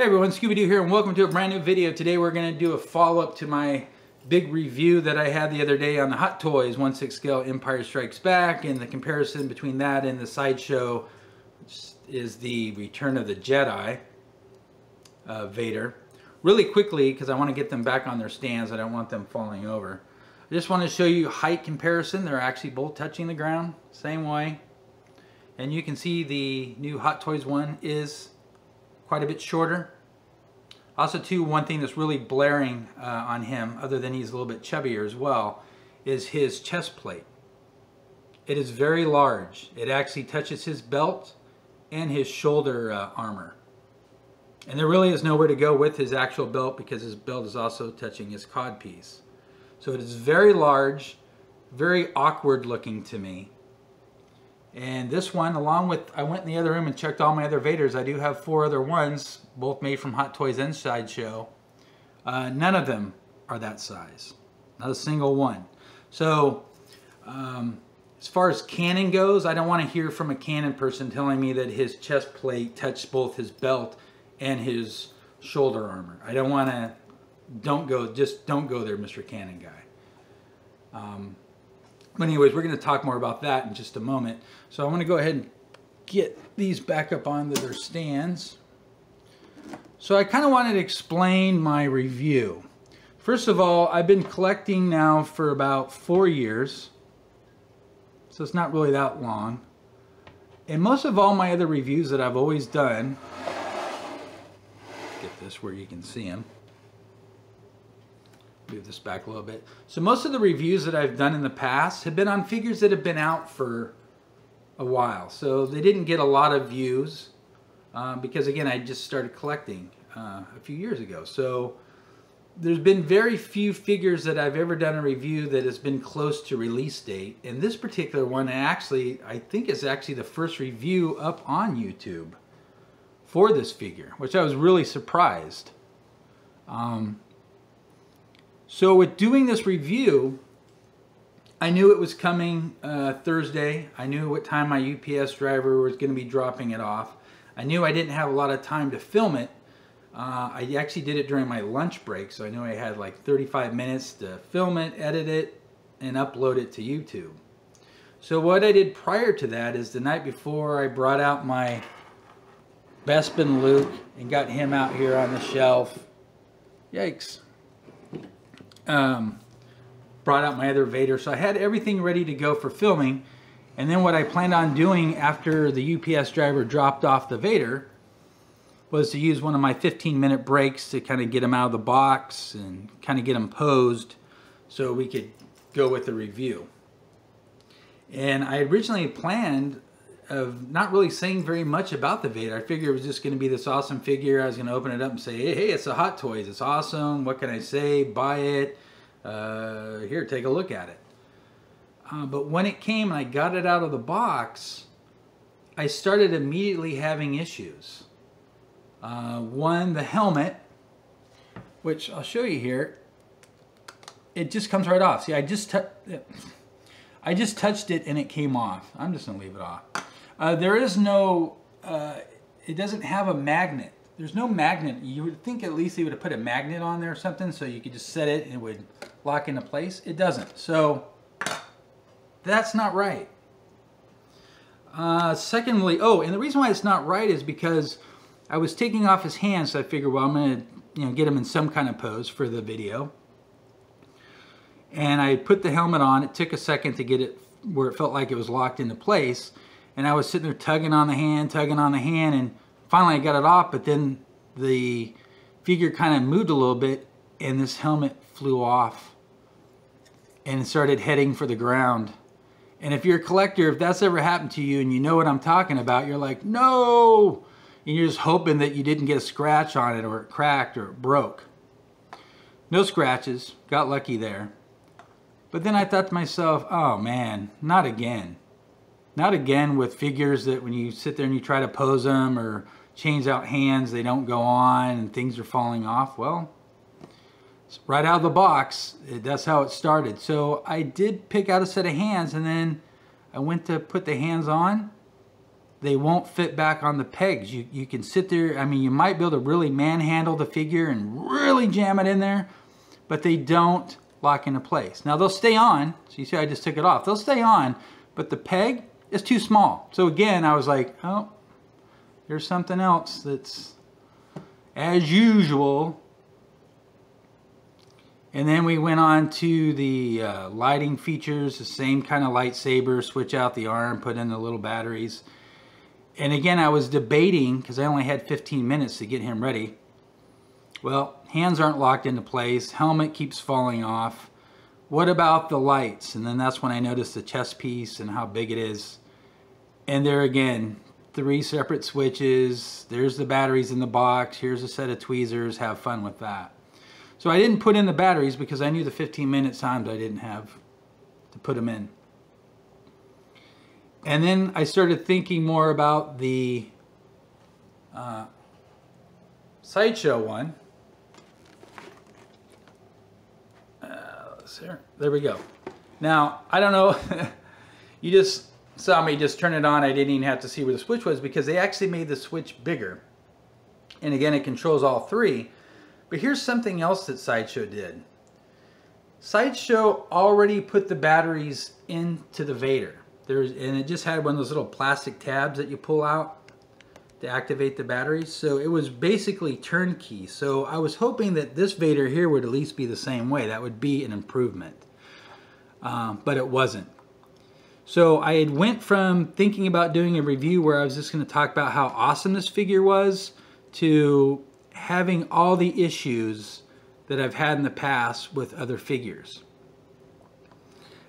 Hey everyone, Scooby-Doo here and welcome to a brand new video. Today we're going to do a follow-up to my big review that I had the other day on the Hot Toys 1/6 scale Empire Strikes Back, and the comparison between that and the Sideshow, which is the Return of the Jedi Vader. Really quickly, because I want to get them back on their stands, I don't want them falling over. I just want to show you height comparison. They're actually both touching the ground, same way. And you can see the new Hot Toys one is quite a bit shorter. Also too, one thing that's really blaring on him, other than he's a little bit chubbier as well, is his chest plate. It is very large. It actually touches his belt and his shoulder armor. And there really is nowhere to go with his actual belt because his belt is also touching his codpiece. So it is very large, very awkward looking to me. And this one, along with, I went in the other room and checked all my other Vaders. I do have 4 other ones, both made from Hot Toys and Sideshow. None of them are that size. Not a single one. So, as far as canon goes, I don't want to hear from a canon person telling me that his chest plate touched both his belt and his shoulder armor. I don't want to, just don't go there, Mr. Canon guy. But anyways, we're going to talk more about that in just a moment. So I'm going to go ahead and get these back up onto their stands. So I kind of wanted to explain my review. First of all, I've been collecting now for about 4 years. So it's not really that long. And most of all my other reviews that I've always done, get this where you can see them. Move this back a little bit. So most of the reviews that I've done in the past have been on figures that have been out for a while. So they didn't get a lot of views because, again, I just started collecting a few years ago. So there's been very few figures that I've ever done a review that has been close to release date. And this particular one, I think is actually the first review up on YouTube for this figure, which I was really surprised. So with doing this review, I knew it was coming Thursday. I knew what time my UPS driver was going to be dropping it off. I knew I didn't have a lot of time to film it. I actually did it during my lunch break, so I knew I had like 35 minutes to film it, edit it, and upload it to YouTube. So what I did prior to that is the night before I brought out my Bespin Luke and got him out here on the shelf. Yikes. Brought out my other Vader, so I had everything ready to go for filming. And then what I planned on doing after the UPS driver dropped off the Vader was to use one of my 15-minute breaks to kind of get him out of the box and kind of get him posed so we could go with the review. And I originally planned of not really saying very much about the Vader. I figured it was just going to be this awesome figure. I was going to open it up and say, hey, it's a Hot Toys. It's awesome. What can I say? Buy it. Here, take a look at it. But when it came and I got it out of the box, I started immediately having issues. One, the helmet, which I'll show you here. It just comes right off. See, I just touched it and it came off. I'm just going to leave it off. There is no, it doesn't have a magnet. There's no magnet. You would think at least they would have put a magnet on there or something so you could just set it and it would lock into place. It doesn't. So that's not right. Secondly, oh, and the reason why it's not right is because I was taking off his hands, so I figured, well, I'm going to get him in some kind of pose for the video. And I put the helmet on. It took a second to get it where it felt like it was locked into place. And I was sitting there tugging on the hand, and finally I got it off, but then the figure kind of moved a little bit, and this helmet flew off and started heading for the ground. And if you're a collector, if that's ever happened to you and you know what I'm talking about, you're like, no! And you're just hoping that you didn't get a scratch on it, or it cracked, or it broke. No scratches. Got lucky there. But then I thought to myself, oh man, not again. Not again with figures that when you sit there and you try to pose them or change out hands, they don't go on and things are falling off. Well, it's right out of the box, that's how it started. So I did pick out a set of hands, and then I went to put the hands on, they won't fit back on the pegs. You can sit there, I mean, you might be able to really manhandle the figure and really jam it in there, but they don't lock into place. Now they'll stay on, so you see I just took it off. They'll stay on, but the peg is too small. So again, I was like, oh, here's something else that's as usual. And then we went on to the lighting features, the same kind of lightsaber, switch out the arm, put in the little batteries. And again, I was debating, because I only had 15 minutes to get him ready. Well, hands aren't locked into place, helmet keeps falling off. What about the lights? And then that's when I noticed the chest piece and how big it is. And there again, 3 separate switches, there's the batteries in the box, here's a set of tweezers, have fun with that. So I didn't put in the batteries because I knew the 15-minute times I didn't have to put them in. And then I started thinking more about the Sideshow one. There we go. Now, I don't know, you just saw me just turn it on. I didn't even have to see where the switch was because they actually made the switch bigger. And again, it controls all 3. But here's something else that Sideshow did. Sideshow already put the batteries into the Vader. And it just had one of those little plastic tabs that you pull out to activate the batteries. So it was basically turnkey. So I was hoping that this Vader here would at least be the same way. That would be an improvement. But it wasn't. So I had went from thinking about doing a review where I was just going to talk about how awesome this figure was to having all the issues that I've had in the past with other figures.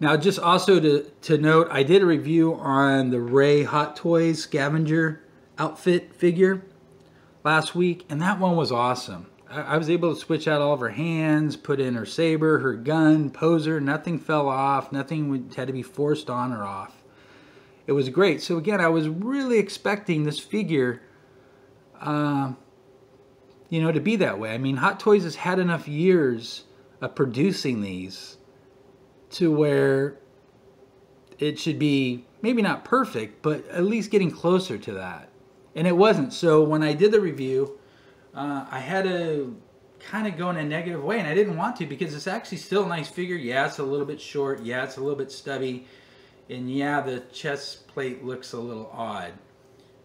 Now, just also to note, I did a review on the Rey Hot Toys scavenger outfit figure last week, and that one was awesome. I was able to switch out all of her hands, put in her saber, her gun, poser, nothing fell off, nothing had to be forced on or off. It was great. So again, I was really expecting this figure you know, to be that way. I mean, Hot Toys has had enough years of producing these to where it should be maybe not perfect, but at least getting closer to that. And it wasn't. So when I did the review, I had to kind of go in a negative way, and I didn't want to because it's actually still a nice figure. Yeah, it's a little bit short. Yeah, it's a little bit stubby. And yeah, the chest plate looks a little odd.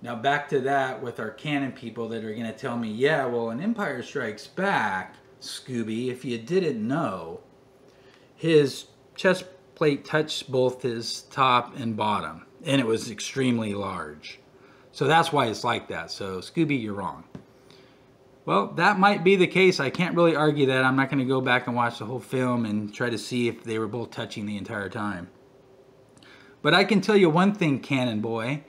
Now back to that with our canon people that are going to tell me, yeah, well, in Empire Strikes Back, Scooby, if you didn't know, his chest plate touched both his top and bottom, and it was extremely large. So that's why it's like that. So Scooby, you're wrong. Well, that might be the case. I can't really argue that. I'm not going to go back and watch the whole film and try to see if they were both touching the entire time. But I can tell you one thing, Canon Boy.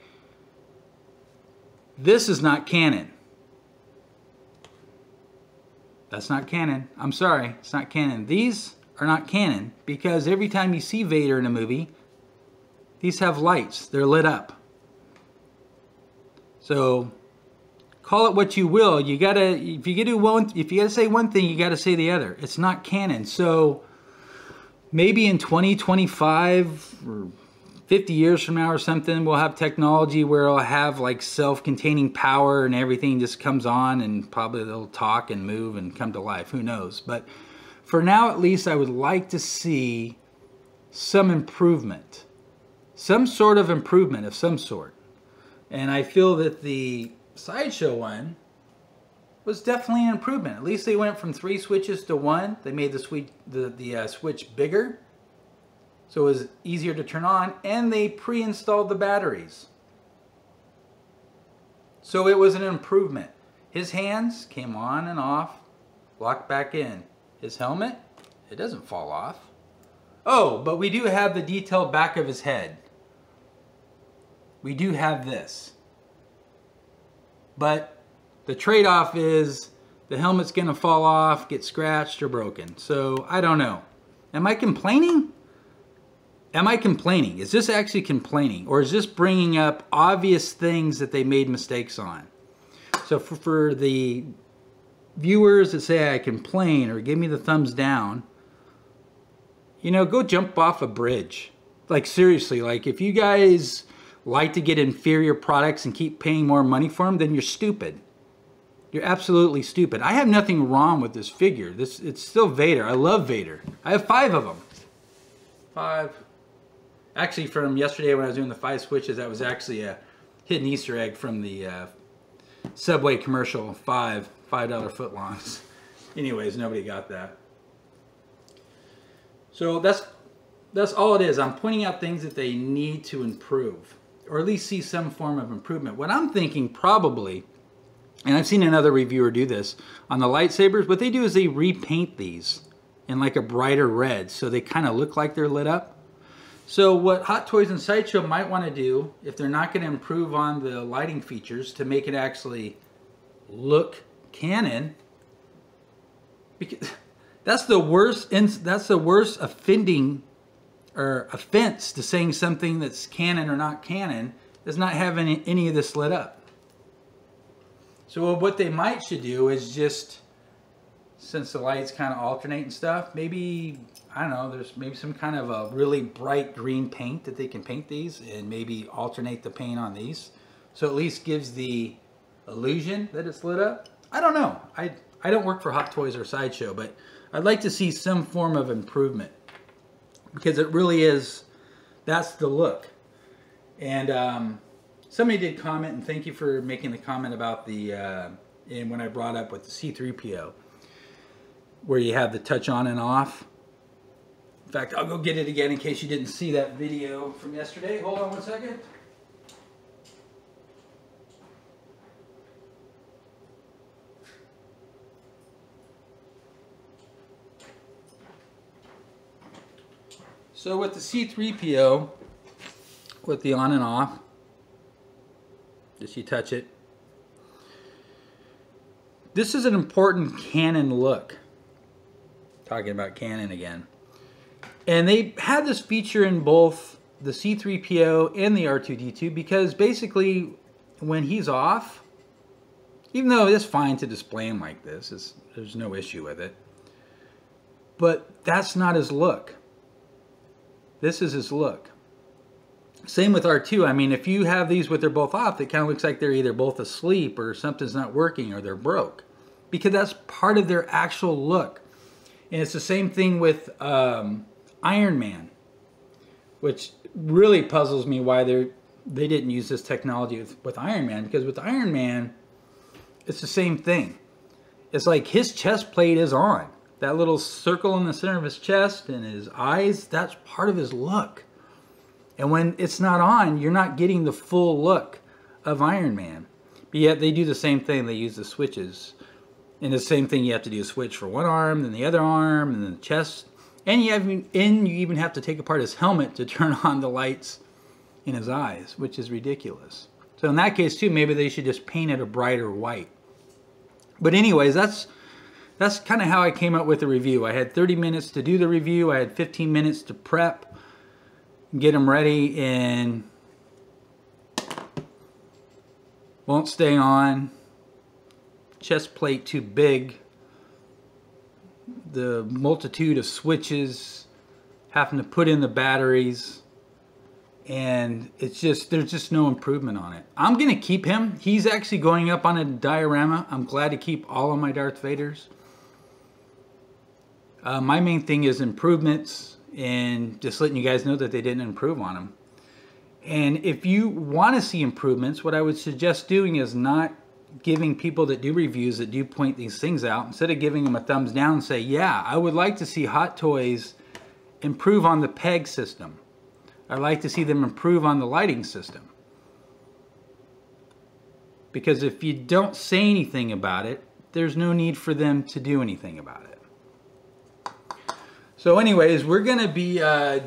This is not canon. That's not canon. I'm sorry, it's not canon. These are not canon because every time you see Vader in a movie, these have lights. They're lit up. So call it what you will. You gotta, if you gotta say one thing, you gotta say the other. It's not canon. So maybe in 2025 or 50 years from now or something, we'll have technology where it'll have like self-containing power and everything just comes on and probably they'll talk and move and come to life. Who knows? But for now, at least, I would like to see some improvement. Some sort of improvement of some sort. And I feel that the Sideshow one was definitely an improvement. At least they went from 3 switches to 1. They made the switch bigger, so it was easier to turn on, and they pre-installed the batteries. So it was an improvement. His hands came on and off, locked back in. His helmet, it doesn't fall off. Oh, but we do have the detailed back of his head. We do have this. But the trade-off is the helmet's gonna fall off, get scratched or broken. So I don't know. Am I complaining? Am I complaining? Is this actually complaining? Or is this bringing up obvious things that they made mistakes on? So for the viewers that say I complain or give me the thumbs down, you know, go jump off a bridge. Like seriously, like if you guys like to get inferior products and keep paying more money for them, then you're stupid. You're absolutely stupid. I have nothing wrong with this figure. It's still Vader. I love Vader. I have 5 of them. 5. Actually, from yesterday when I was doing the 5 switches, that was actually a hidden Easter egg from the Subway commercial. $5 footlongs. Anyways, nobody got that. So that's all it is. I'm pointing out things that they need to improve, or at least see some form of improvement. What I'm thinking probably, and I've seen another reviewer do this on the lightsabers, what they do is they repaint these in like a brighter red so they kind of look like they're lit up. So what Hot Toys and Sideshow might want to do, if they're not going to improve on the lighting features to make it actually look canon, because that's the worst offending or offense to saying something that's canon or not canon, is not having any of this lit up. So what they might should do is just, since the lights kind of alternate and stuff, maybe, I don't know, there's maybe some kind of a really bright green paint that they can paint these and maybe alternate the paint on these. So at least gives the illusion that it's lit up. I don't know. I don't work for Hot Toys or Sideshow, but I'd like to see some form of improvement, because it really is, that's the look. And somebody did comment, and thank you for making the comment about the, and when I brought up with the C-3PO, where you have the touch on and off. In fact, I'll go get it again in case you didn't see that video from yesterday. Hold on one second. So with the C-3PO, with the on and off, just you touch it. This is an important canon look. Talking about canon again. And they had this feature in both the C-3PO and the R2-D2 because basically when he's off, even though it's fine to display him like this, there's no issue with it, but that's not his look. This is his look. Same with R2. I mean, if you have these with they're both off, it kind of looks like they're either both asleep or something's not working or they're broke. Because that's part of their actual look. And it's the same thing with Iron Man, which really puzzles me why they didn't use this technology with Iron Man. Because with Iron Man, it's the same thing. It's like his chest plate is on. That little circle in the center of his chest and his eyes, that's part of his look. And when it's not on, you're not getting the full look of Iron Man. But yet they do the same thing. They use the switches. And the same thing, you have to do a switch for one arm, then the other arm, and then the chest. And you even have to take apart his helmet to turn on the lights in his eyes, which is ridiculous. So in that case too, maybe they should just paint it a brighter white. But anyways, that's kind of how I came up with the review. I had 30 minutes to do the review. I had 15 minutes to prep, get them ready, and won't stay on. Chest plate too big. The multitude of switches, having to put in the batteries, and it's just, there's just no improvement on it. I'm gonna keep him. He's actually going up on a diorama. I'm glad to keep all of my Darth Vaders. My main thing is improvements and just letting you guys know that they didn't improve on them. And if you want to see improvements, what I would suggest doing is not giving people that do reviews that do point these things out, instead of giving them a thumbs down and say, yeah, I would like to see Hot Toys improve on the peg system. I'd like to see them improve on the lighting system. Because if you don't say anything about it, there's no need for them to do anything about it. So anyways, we're going to be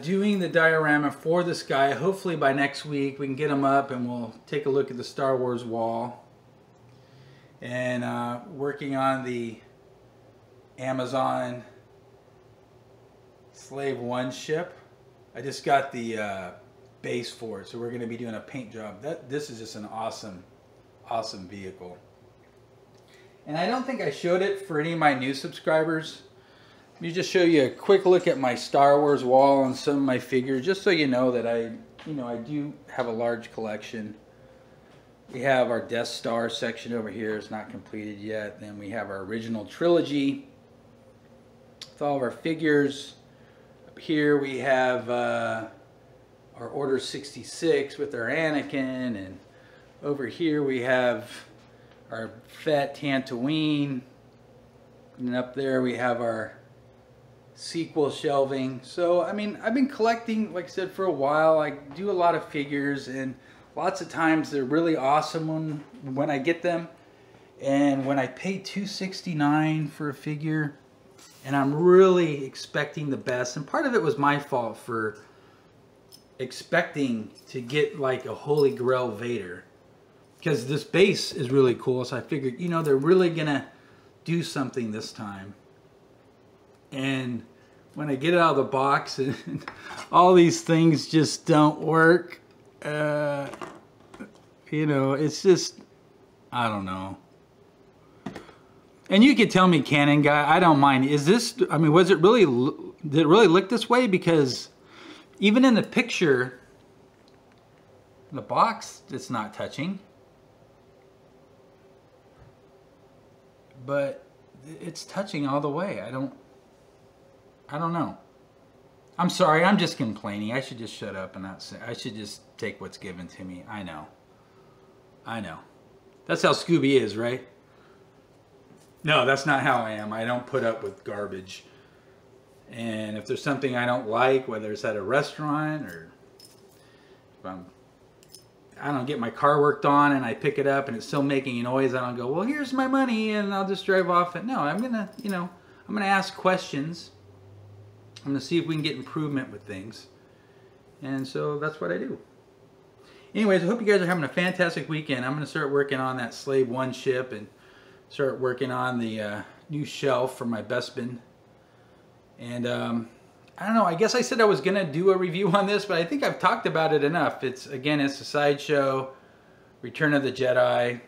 doing the diorama for this guy. Hopefully by next week we can get him up and we'll take a look at the Star Wars wall. And working on the Amazon Slave 1 ship. I just got the base for it, so we're going to be doing a paint job. This is just an awesome, awesome vehicle. And I don't think I showed it for any of my new subscribers. Let me just show you a quick look at my Star Wars wall and some of my figures, just so you know that you know, I do have a large collection. We have our Death Star section over here. It's not completed yet. Then we have our original trilogy with all of our figures. Up here we have our Order 66 with our Anakin, and over here we have our Fett Tatooine, and up there we have our sequel shelving. So I mean, I've been collecting, like I said, for a while. I do a lot of figures, and lots of times they're really awesome when I get them, and when I pay $269 for a figure and I'm really expecting the best, and part of it was my fault for expecting to get like a Holy Grail Vader, because this base is really cool, so I figured, you know, they're really gonna do something this time. And when I get it out of the box and all these things just don't work, you know, it's just, I don't know. And you could tell me, Canon guy, I don't mind. Is this, I mean, was it really, did it really look this way? Because even in the picture, the box, it's not touching. But it's touching all the way. I don't know. I'm sorry, I'm just complaining. I should just shut up and not say, I should just take what's given to me. I know. I know. That's how Scooby is, right? No, that's not how I am. I don't put up with garbage. And if there's something I don't like, whether it's at a restaurant or if I don't get my car worked on and I pick it up and it's still making a noise, I don't go, well, here's my money and I'll just drive off. No, I'm gonna, you know, I'm gonna ask questions. I'm gonna see if we can get improvement with things. And so that's what I do. Anyways, I hope you guys are having a fantastic weekend. I'm gonna start working on that Slave 1 ship and start working on the new shelf for my Bespin. And I don't know, I guess I said I was gonna do a review on this, but I think I've talked about it enough. It's, again, it's a Sideshow, Return of the Jedi.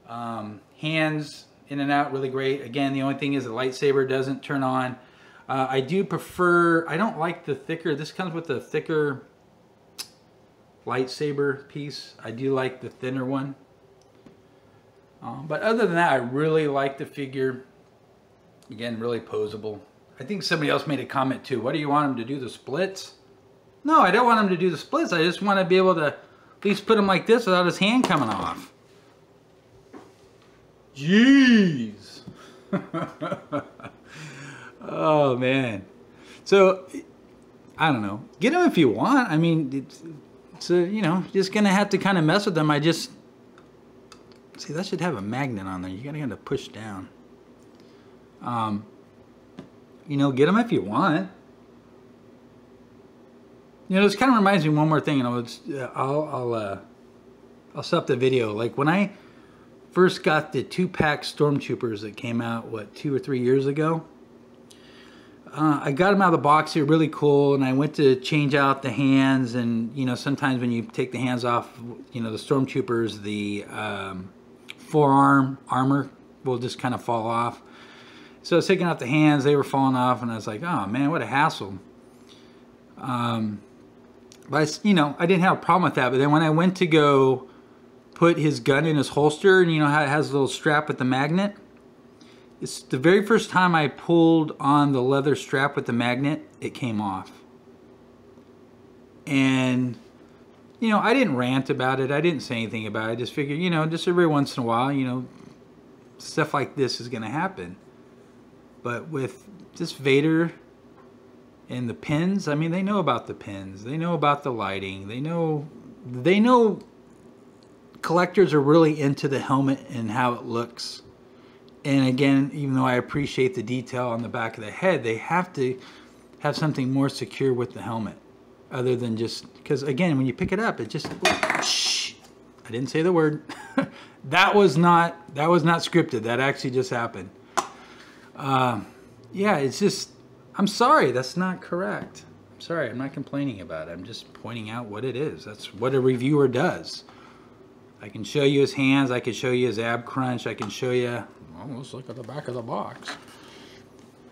Hands in and out, really great. Again, the only thing is the lightsaber doesn't turn on. I do prefer, I don't like the thicker, this comes with the thicker lightsaber piece. I do like the thinner one. But other than that, I really like the figure. Again, really posable. I think somebody else made a comment too. What do you want him to do, the splits? No, I don't want him to do the splits. I just want to be able to at least put him like this without his hand coming off. Jeez. Oh man. So I don't know. Get him if you want. I mean, it's you know, just gonna have to kind of mess with them. I just see that should have a magnet on there. You gotta kind of push down. You know, get them if you want. You know, this kind of reminds me of one more thing, and I'll stop the video. Like when I first got the 2-pack Stormtroopers that came out, what, 2 or 3 years ago? I got them out of the box. They're really cool, and I went to change out the hands, and you know, sometimes when you take the hands off, you know, the Stormtroopers, the forearm armor will just kind of fall off. So I was taking out the hands, they were falling off, and I was like, oh man, what a hassle. But you know, I didn't have a problem with that. But then when I went to go put his gun in his holster, and you know how it has a little strap with the magnet? It's the very first time I pulled on the leather strap with the magnet, it came off. And you know, I didn't rant about it. I didn't say anything about it. I just figured, you know, just every once in a while, you know, stuff like this is going to happen. But with this Vader and the pins, I mean, they know about the pins. They know about the lighting. They know collectors are really into the helmet and how it looks. And again, even though I appreciate the detail on the back of the head, they have to have something more secure with the helmet. Other than just, because again, when you pick it up, it just, shh, I didn't say the word. That was not scripted. That actually just happened. Yeah, it's just, I'm sorry, that's not correct. I'm sorry, I'm not complaining about it. I'm just pointing out what it is. That's what a reviewer does. I can show you his hands, I can show you his ab crunch, I can show you, well, let's look at the back of the box.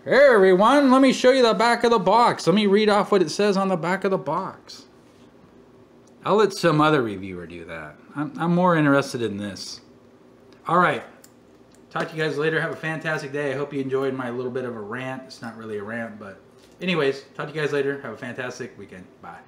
Hey everyone, let me show you the back of the box. Let me read off what it says on the back of the box. I'll let some other reviewer do that. I'm more interested in this. All right. Talk to you guys later. Have a fantastic day. I hope you enjoyed my little bit of a rant. It's not really a rant, but anyways, talk to you guys later. Have a fantastic weekend. Bye.